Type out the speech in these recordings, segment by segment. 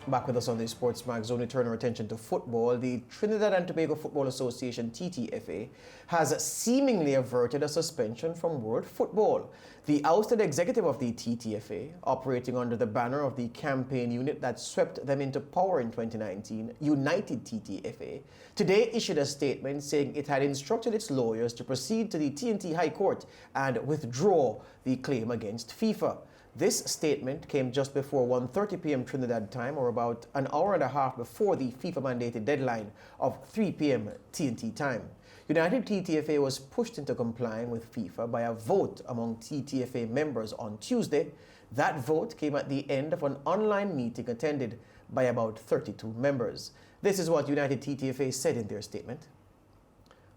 Back with us on the SportsMax Zone, we turn our attention to football. The Trinidad and Tobago Football Association, TTFA, has seemingly averted a suspension from world football. The ousted executive of the TTFA, operating under the banner of the campaign unit that swept them into power in 2019, United TTFA, today issued a statement saying it had instructed its lawyers to proceed to the TNT High Court and withdraw the claim against FIFA. This statement came just before 1:30 p.m. Trinidad time, or about an hour and a half before the FIFA-mandated deadline of 3 p.m. TNT time. United TTFA was pushed into complying with FIFA by a vote among TTFA members on Tuesday. That vote came at the end of an online meeting attended by about 32 members. This is what United TTFA said in their statement.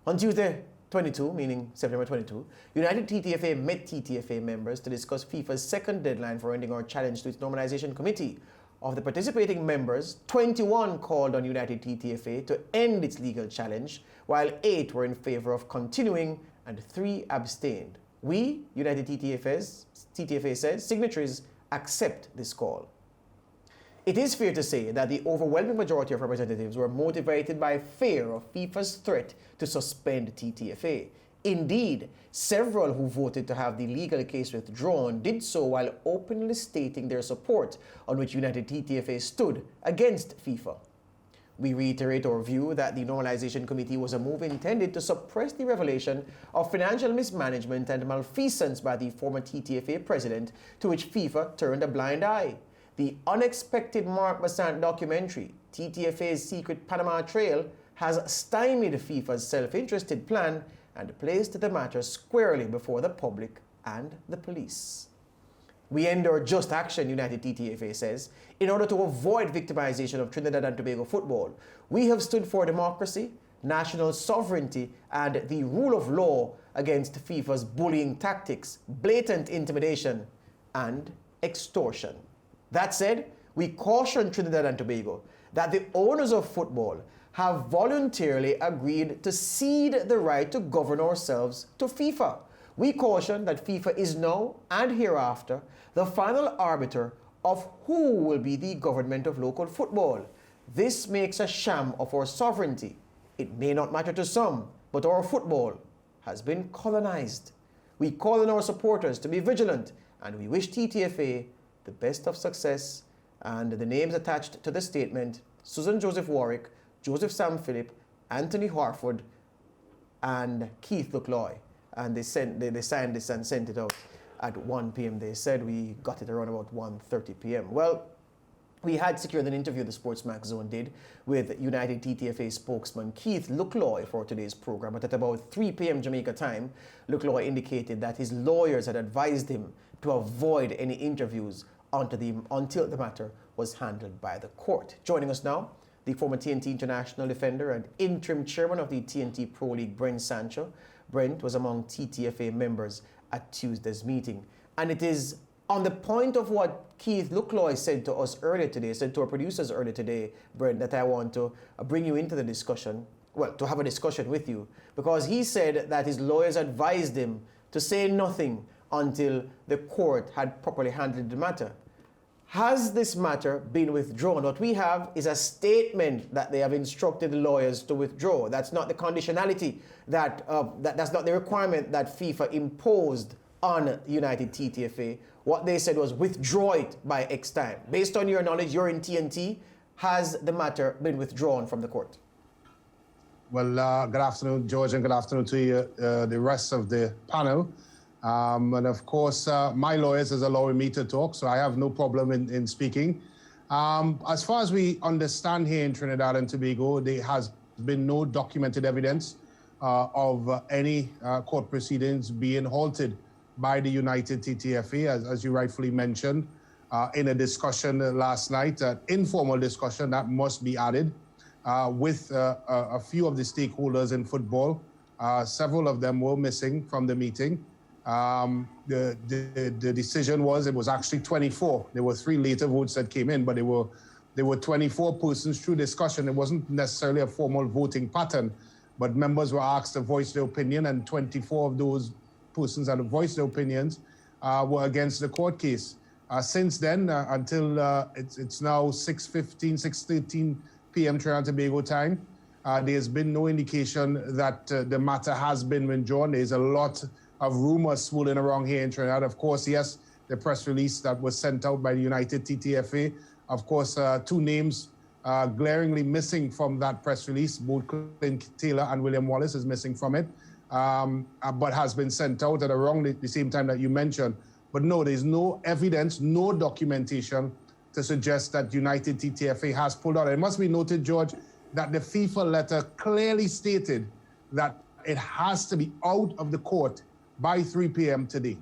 On Tuesday, 22, meaning September 22, United TTFA met TTFA members to discuss FIFA's second deadline for ending our challenge to its normalization committee. Of the participating members, 21 called on United TTFA to end its legal challenge, while 8 were in favor of continuing and 3 abstained. We, United TTFA said, signatories accept this call. It is fair to say that the overwhelming majority of representatives were motivated by fear of FIFA's threat to suspend TTFA. Indeed, several who voted to have the legal case withdrawn did so while openly stating their support on which United TTFA stood against FIFA. We reiterate our view that the Normalization Committee was a move intended to suppress the revelation of financial mismanagement and malfeasance by the former TTFA president, to which FIFA turned a blind eye. The unexpected Mark Bassant documentary, TTFA's Secret Panama Trail, has stymied FIFA's self-interested plan and placed the matter squarely before the public and the police. We endure just action, United TTFA says, in order to avoid victimization of Trinidad and Tobago football. We have stood for democracy, national sovereignty, and the rule of law against FIFA's bullying tactics, blatant intimidation, and extortion. That said, we caution Trinidad and Tobago that the owners of football have voluntarily agreed to cede the right to govern ourselves to FIFA. We caution that FIFA is now and hereafter the final arbiter of who will be the government of local football. This makes a sham of our sovereignty. It may not matter to some, but our football has been colonized. We call on our supporters to be vigilant, and we wish TTFA the best of success. And the names attached to the statement: Susan Joseph Warwick, Joseph Sam Phillip, Anthony Harford, and Keith Lucloy. And they signed this and sent it out at 1 p.m. They said we got it around about 1:30 p.m. Well, we had secured an interview the SportsMax Zone did with United TTFA spokesman Keith Lucloy for today's program, but at about 3 p.m. Jamaica time, Lucloy indicated that his lawyers had advised him to avoid any interviews until the matter was handled by the court. Joining us now, the former TNT international defender and interim chairman of the TNT Pro League, Brent Sancho. Brent was among TTFA members at Tuesday's meeting. And it is on the point of what Keith Lucloy said to us earlier today, said to our producers earlier today, Brent, that I want to bring you into the discussion, well, to have a discussion with you, because he said that his lawyers advised him to say nothing until the court had properly handled the matter. Has this matter been withdrawn? What we have is a statement that they have instructed the lawyers to withdraw. That's not the conditionality, that's not the requirement that FIFA imposed on United TTFA. What they said was withdraw it by X time. Based on your knowledge, you're in TNT, has the matter been withdrawn from the court? Well, good afternoon, George, and good afternoon to you, the rest of the panel. And of course, my lawyers is allowing me to talk, so I have no problem in speaking. As far as we understand here in Trinidad and Tobago, there has been no documented evidence of any court proceedings being halted by the United TTFA, as you rightfully mentioned, in a discussion last night, an informal discussion that must be added with a few of the stakeholders in football. Several of them were missing from the meeting. The decision was, it was actually 24. There were 3 later votes that came in, but there were 24 persons through discussion. It wasn't necessarily a formal voting pattern, but members were asked to voice their opinion, and 24 of those persons that voiced their opinions were against the court case. Since then, until it's now 6:13 p.m. Trinidad and Tobago time, there's been no indication that the matter has been withdrawn. There's a lot of rumors swirling around here in Trinidad. Of course, yes, the press release that was sent out by the United TTFA. Of course, two names glaringly missing from that press release. Both Clint Taylor and William Wallace is missing from it, but has been sent out at around the same time that you mentioned. But no, there's no evidence, no documentation to suggest that United TTFA has pulled out. It must be noted, George, that the FIFA letter clearly stated that it has to be out of the court by 3 p.m. today.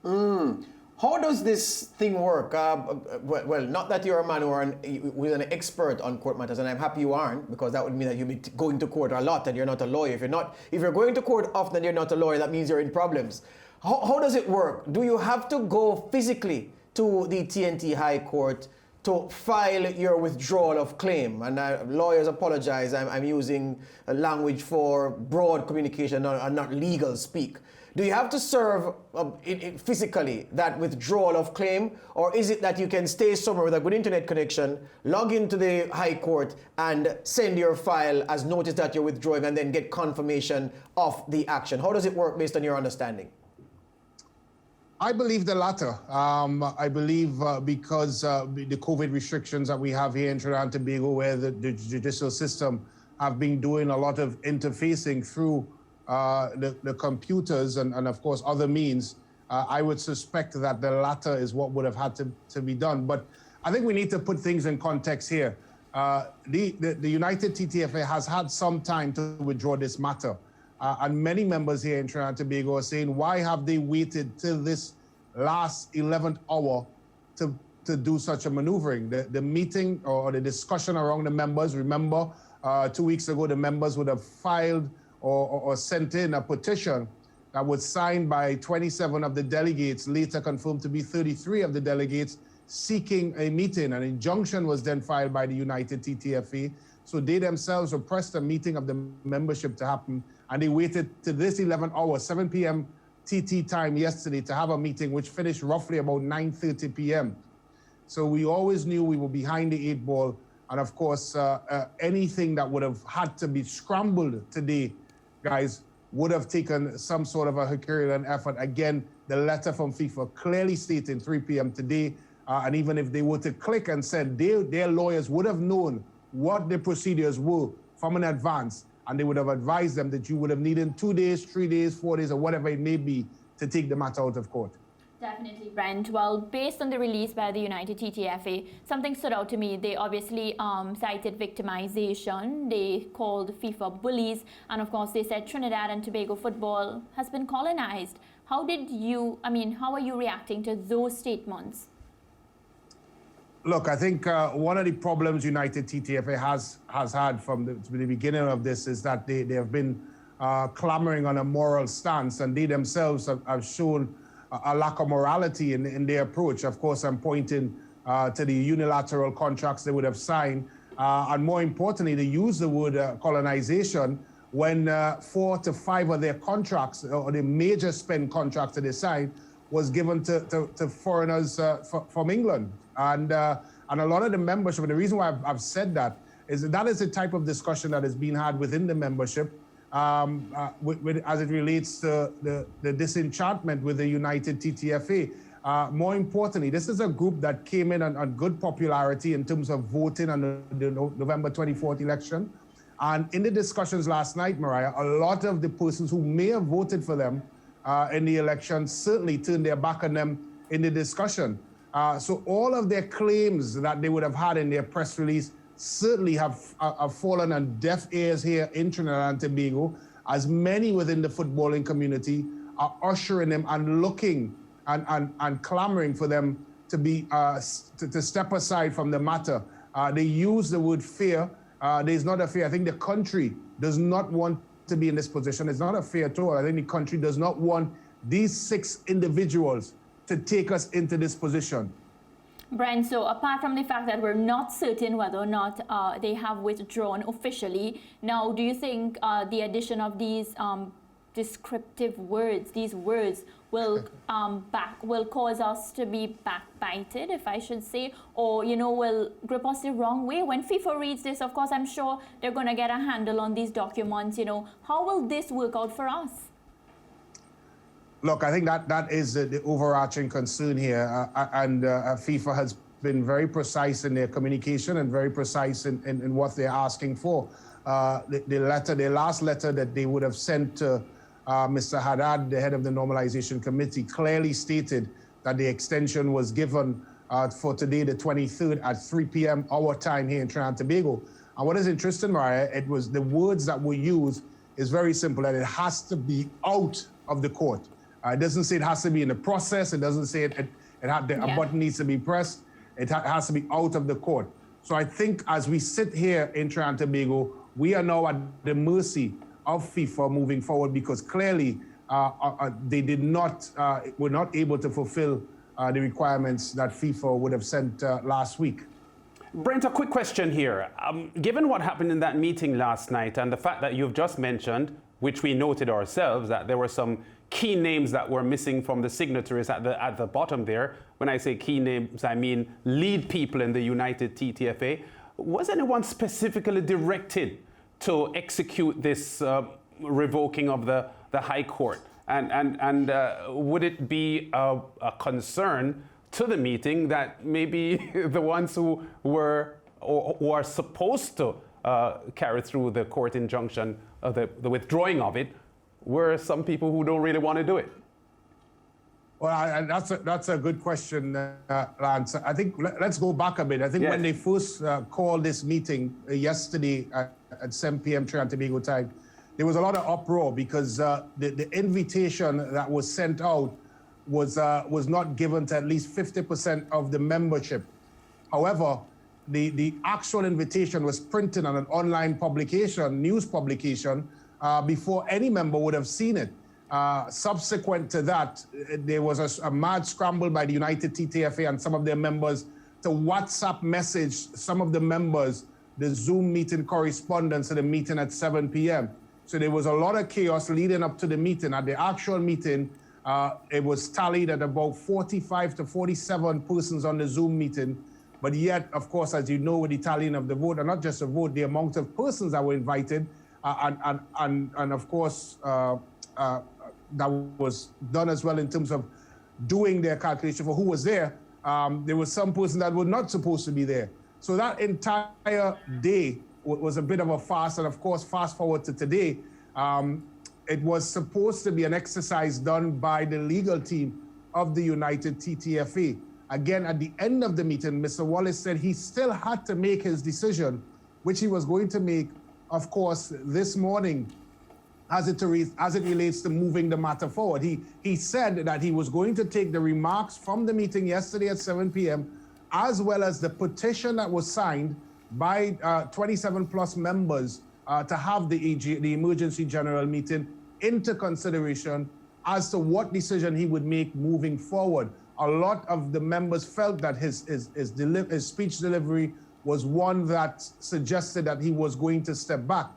How does this thing work? Well, not that you're a man who is an expert on court matters, and I'm happy you aren't, because that would mean that you'd be going to court a lot and you're not a lawyer. If you're going to court often and you're not a lawyer, that means you're in problems. How does it work? Do you have to go physically to the TNT High Court to file your withdrawal of claim? And lawyers apologize, I'm using a language for broad communication and not legal speak. Do you have to serve physically that withdrawal of claim, or is it that you can stay somewhere with a good internet connection, log into the High Court and send your file as notice that you're withdrawing and then get confirmation of the action? How does it work based on your understanding? I believe the latter. I believe because the COVID restrictions that we have here in Trinidad and Tobago, where the judicial system have been doing a lot of interfacing through the computers and of course other means, I would suspect that the latter is what would have had to be done. But I think we need to put things in context here. The United TTFA has had some time to withdraw this matter. And many members here in Trinidad and Tobago are saying, why have they waited till this last 11th hour to do such a maneuvering? The meeting or the discussion around the members, remember, 2 weeks ago, the members would have filed or sent in a petition that was signed by 27 of the delegates, later confirmed to be 33 of the delegates, seeking a meeting. An injunction was then filed by the United TTFA. So they themselves requested a meeting of the membership to happen, and they waited to this 11th hour, 7 p.m. TT time yesterday, to have a meeting which finished roughly about 9:30 p.m. So we always knew we were behind the 8 ball, and of course, anything that would have had to be scrambled today, guys, would have taken some sort of a Herculean effort. Again, the letter from FIFA clearly stating 3 p.m. today, and even if they were to click and said their lawyers would have known what the procedures were from in advance, and they would have advised them that you would have needed 2 days, 3 days, 4 days, or whatever it may be to take the matter out of court. Definitely, Brent. Well, based on the release by the United TTFA, something stood out to me. They obviously cited victimization. They called FIFA bullies. And of course, they said Trinidad and Tobago football has been colonized. How are you reacting to those statements? Look, I think one of the problems United TTFA has had from the beginning of this is that they have been clamoring on a moral stance, and they themselves have shown a lack of morality in their approach. Of course, I'm pointing to the unilateral contracts they would have signed, and more importantly, they use the word colonization when 4 to 5 of their contracts, or the major spend contracts that they signed, was given to foreigners from England. And a lot of the membership, and the reason why I've said that is the type of discussion that is being had within the membership as it relates to the disenchantment with the United TTFA. More importantly, this is a group that came in on good popularity in terms of voting on the November 24th election. And in the discussions last night, Mariah, a lot of the persons who may have voted for them in the election certainly turned their back on them in the discussion. So all of their claims that they would have had in their press release certainly have fallen on deaf ears here in Trinidad and Tobago, as many within the footballing community are ushering them and looking and clamoring for them to be to step aside from the matter. They use the word fear. There's not a fear. I think the country does not want to be in this position. It's not a fear at all. I think the country does not want these 6 individuals to take us into this position. Brent, so apart from the fact that we're not certain whether or not they have withdrawn officially, now do you think the addition of these descriptive words. These words will will cause us to be backbited, if I should say, or will grip us the wrong way. When FIFA reads this, of course, I'm sure they're going to get a handle on these documents. How will this work out for us? Look, I think that is the overarching concern here, and FIFA has been very precise in their communication and very precise in what they're asking for. The last letter that they would have sent to Mr. Haddad, the head of the Normalization Committee, clearly stated that the extension was given for today, the 23rd, at 3 p.m. our time here in Trinidad and Tobago. And what is interesting, Mariah, it was the words that were used is very simple, that it has to be out of the court. It doesn't say it has to be in the process. It doesn't say a button needs to be pressed. It has to be out of the court. So I think as we sit here in Trinidad and Tobago, we are now at the mercy of FIFA moving forward, because clearly they were not able to fulfill the requirements that FIFA would have sent last week. Brent, a quick question here. Given what happened in that meeting last night and the fact that you've just mentioned, which we noted ourselves, that there were some key names that were missing from the signatories at the bottom there. When I say key names, I mean lead people in the United TTFA. Was anyone specifically directed to execute this revoking of the High Court? And would it be a concern to the meeting that maybe the ones who were or who are supposed to carry through the court injunction, the withdrawing of it, were some people who don't really want to do it? Well, that's a good question, Lance. I think let's go back a bit. I think when they first called this meeting yesterday at 7 p.m. Trinidad and Tobago time, there was a lot of uproar because the invitation that was sent out was not given to at least 50% of the membership. However, the actual invitation was printed on an online publication, news publication, before any member would have seen it. Subsequent to that, there was a mad scramble by the United TTFA and some of their members to WhatsApp message some of the members the Zoom meeting correspondence to the meeting at 7 p.m. So there was a lot of chaos leading up to the meeting. At the actual meeting, it was tallied at about 45 to 47 persons on the Zoom meeting. But yet, of course, as you know, with the tallying of the vote, and not just the vote, the amount of persons that were invited, and of course, that was done as well in terms of doing their calculation for who was there. There was some person that were not supposed to be there. So that entire day was a bit of a farce. And of course, fast forward to today, it was supposed to be an exercise done by the legal team of the United TTFA. Again, at the end of the meeting, Mr. Wallace said he still had to make his decision, which he was going to make, of course, this morning, as it relates to moving the matter forward. He said that he was going to take the remarks from the meeting yesterday at 7 p.m., as well as the petition that was signed by 27 plus members to have the emergency general meeting into consideration as to what decision he would make moving forward. A lot of the members felt that his speech delivery was one that suggested that he was going to step back.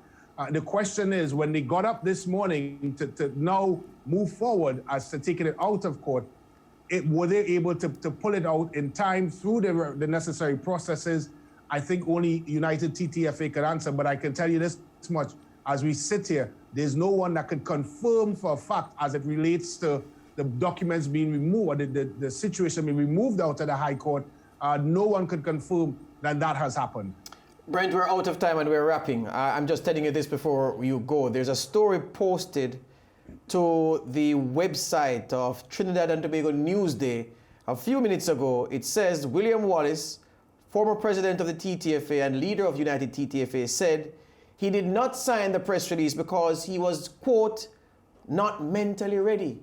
The question is, when they got up this morning to now move forward as to taking it out of court, were they able to pull it out in time through the necessary processes? I think only United TTFA could answer, but I can tell you this much. As we sit here, there's no one that could confirm for a fact as it relates to the documents being removed, or the situation being removed out of the High Court. No one could confirm that has happened. Brent, we're out of time and we're wrapping. I'm just telling you this before you go. There's a story posted to the website of Trinidad and Tobago Newsday a few minutes ago. It says William Wallace, former president of the TTFA and leader of United TTFA, said he did not sign the press release because he was, quote, not mentally ready.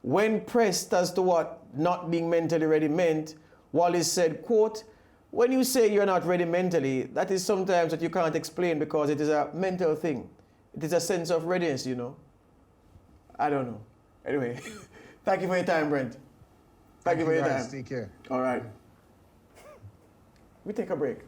When pressed as to what not being mentally ready meant, Wallace said, quote, when you say you're not ready mentally, that is sometimes what you can't explain because it is a mental thing. It is a sense of readiness, you know. I don't know. Anyway, thank you for your time, Brent. Thank you for your time. Take care. All right. We take a break.